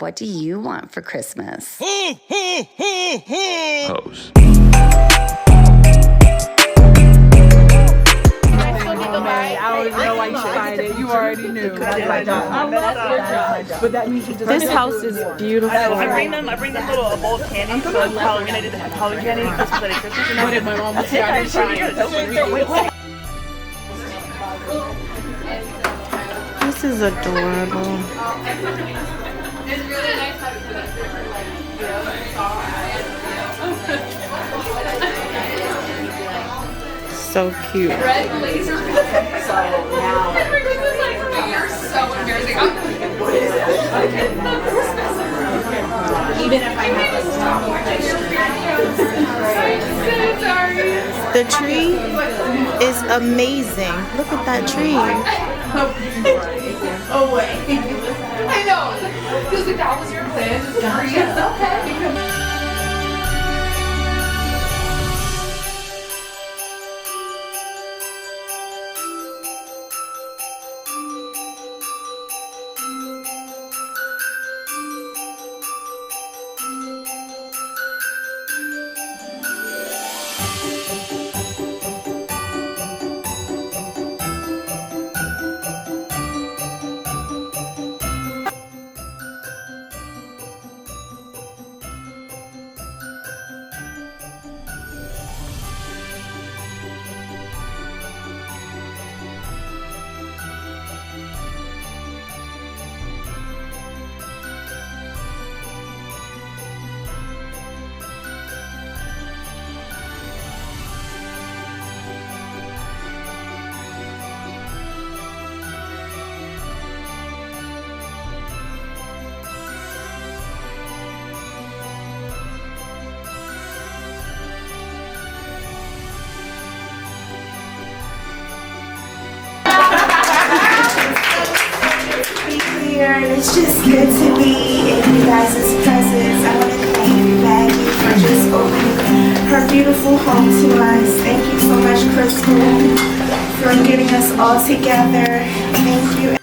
What do you want for Christmas? Hose. I don't even know why you should find it. You already knew. But that means you just. This house is beautiful. I bring them little a bowl of candy. So like Halloween, I did Halloween candy. Christmas, I did Christmas. And I did my mom was This is adorable. It's really nice having different So cute. red lasers. So now you're so embarrassing. Even if I have a The tree is amazing. Look at that tree. Oh wait. I know. Feels like that was your plan. Okay. It's just good to be in you guys' presence. I want to thank Maggie for just opening her beautiful home to us. Thank you so much, Crystal, for getting us all together. Thank you.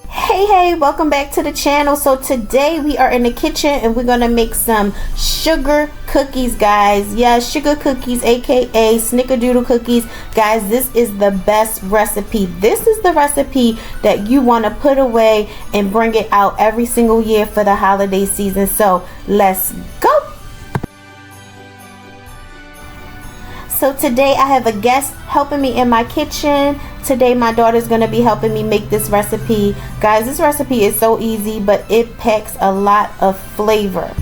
Hey, welcome back to the channel. So today we are in the kitchen and we're gonna make some sugar cookies, guys. Yes, sugar cookies, aka snickerdoodle cookies. Guys, this is the best recipe. This is the recipe that you want to put away and bring it out every single year for the holiday season. So let's go. So today I have a guest helping me in my kitchen. Today my daughter's going to be helping me make this recipe. Guys, this recipe is so easy, but it packs a lot of flavor.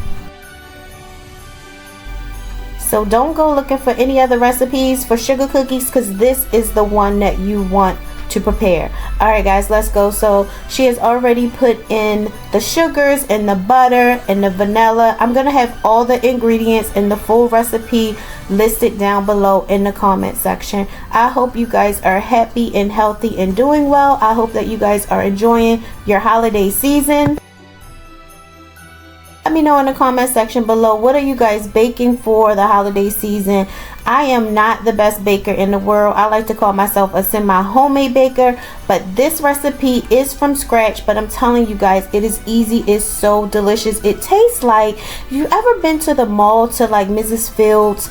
So don't go looking for any other recipes for sugar cookies, because this is the one that you want to prepare. Alright guys, let's go. So she has already put in the sugars and the butter and the vanilla. I'm gonna have all the ingredients and the full recipe listed down below in the comment section. I hope you guys are happy and healthy and doing well. I hope that you guys are enjoying your holiday season. Let me know in the comment section below, what are you guys baking for the holiday season? I am not the best baker in the world. I like to call myself a semi-homemade baker, but this recipe is from scratch. But I'm telling you guys, it is easy. It's so delicious. It tastes like, you ever been to the mall to like Mrs. Fields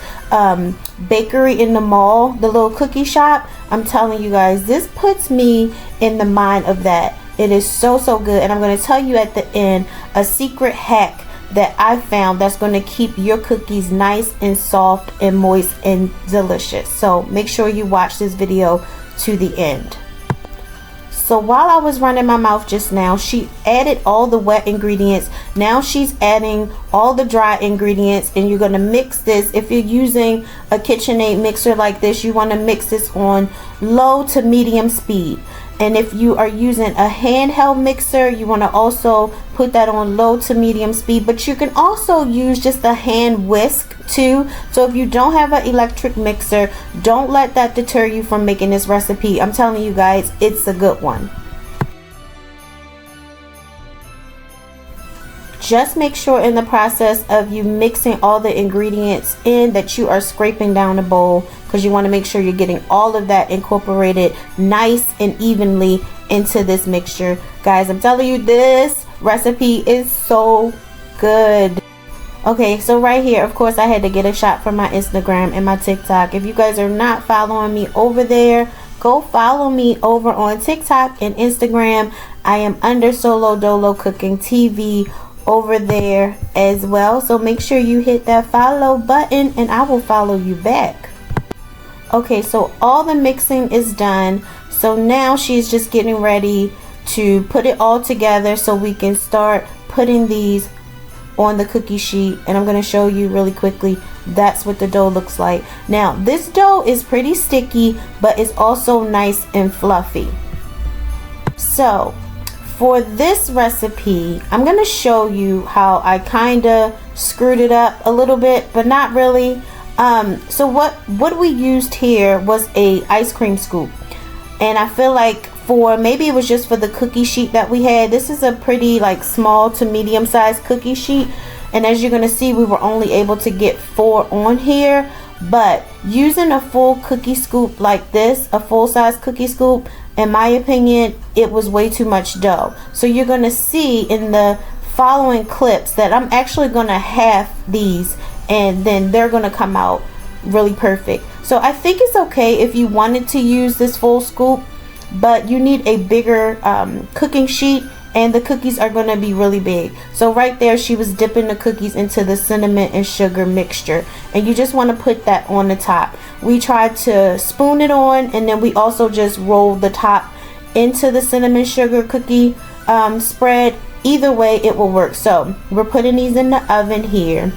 bakery in the mall, the little cookie shop? I'm telling you guys, this puts me in the mind of that. It is so good, and I'm going to tell you at the end a secret hack that I found that's going to keep your cookies nice and soft and moist and delicious. So make sure you watch this video to the end. So while I was running my mouth just now, she added all the wet ingredients. Now she's adding all the dry ingredients, and you're going to mix this. If you're using a KitchenAid mixer like this, you want to mix this on low to medium speed. And if you are using a handheld mixer, you want to also put that on low to medium speed. But you can also use just a hand whisk too. So if you don't have an electric mixer, don't let that deter you from making this recipe. I'm telling you guys, it's a good one. Just make sure in the process of you mixing all the ingredients in that you are scraping down the bowl, because you want to make sure you're getting all of that incorporated nice and evenly into this mixture. Guys, I'm telling you, this recipe is so good. Okay, so right here, of course, I had to get a shot for my Instagram and my TikTok. If you guys are not following me over there, go follow me over on TikTok and Instagram. I am under Solo Doughlo Cookin TV over there as well. So make sure you hit that follow button and I will follow you back. Okay, so all the mixing is done. So now she's just getting ready to put it all together so we can start putting these on the cookie sheet, and I'm going to show you really quickly. That's what the dough looks like. Now this dough is pretty sticky, but it's also nice and fluffy. So for this recipe, I'm going to show you how I kind of screwed it up a little bit, but not really. So what we used here was a ice cream scoop, and I feel like for maybe it was just for the cookie sheet that we had. This is a pretty like small to medium sized cookie sheet, and as you're gonna see, we were only able to get 4 on here. But using a full cookie scoop like this, a full size cookie scoop, in my opinion, it was way too much dough. So you're gonna see in the following clips that I'm actually gonna half these, and then they're gonna come out really perfect. So I think it's okay if you wanted to use this full scoop, but you need a bigger cooking sheet, and the cookies are going to be really big. So right there, she was dipping the cookies into the cinnamon and sugar mixture, and you just want to put that on the top. We tried to spoon it on, and then we also just rolled the top into the cinnamon sugar cookie spread. Either way, it will work. So we're putting these in the oven here,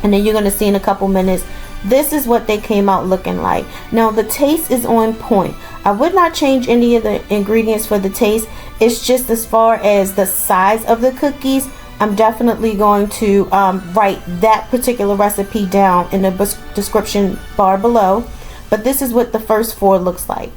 and then you're going to see in a couple minutes, this is what they came out looking like. Now the taste is on point. I would not change any of the ingredients for the taste. It's just as far as the size of the cookies, I'm definitely going to write that particular recipe down in the description bar below. But this is what the first 4 looks like.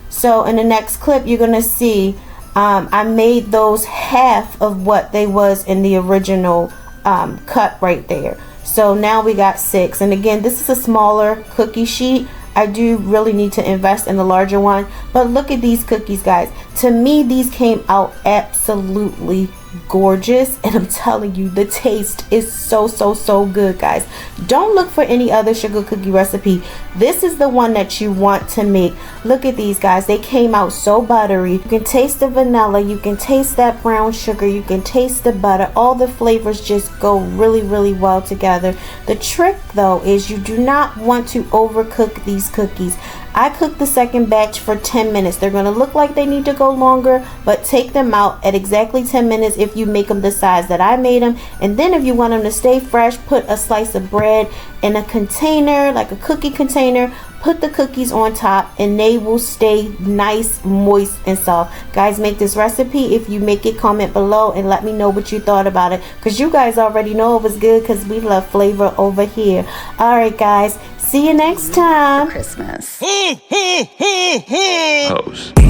So in the next clip, you're going to see I made those half of what they was in the original cut right there. So now we got 6, and again, this is a smaller cookie sheet. I do really need to invest in the larger one, but look at these cookies, guys. To me, these came out absolutely gorgeous, and I'm telling you, the taste is so good, guys. Don't look for any other sugar cookie recipe. This is the one that you want to make. Look at these, guys. They came out so buttery. You can taste the vanilla, you can taste that brown sugar, you can taste the butter. All the flavors just go really well together. The trick though is you do not want to overcook these cookies. I cooked the second batch for 10 minutes. They're going to look like they need to go longer, but take them out at exactly 10 minutes if you make them the size that I made them. And then if you want them to stay fresh, put a slice of bread in a container, like a cookie container. Put the cookies on top and they will stay nice, moist, and soft. Guys, make this recipe. If you make it, comment below and let me know what you thought about it, because you guys already know it was good, because we love flavor over here. Alright guys, see you next time. Christmas. Host.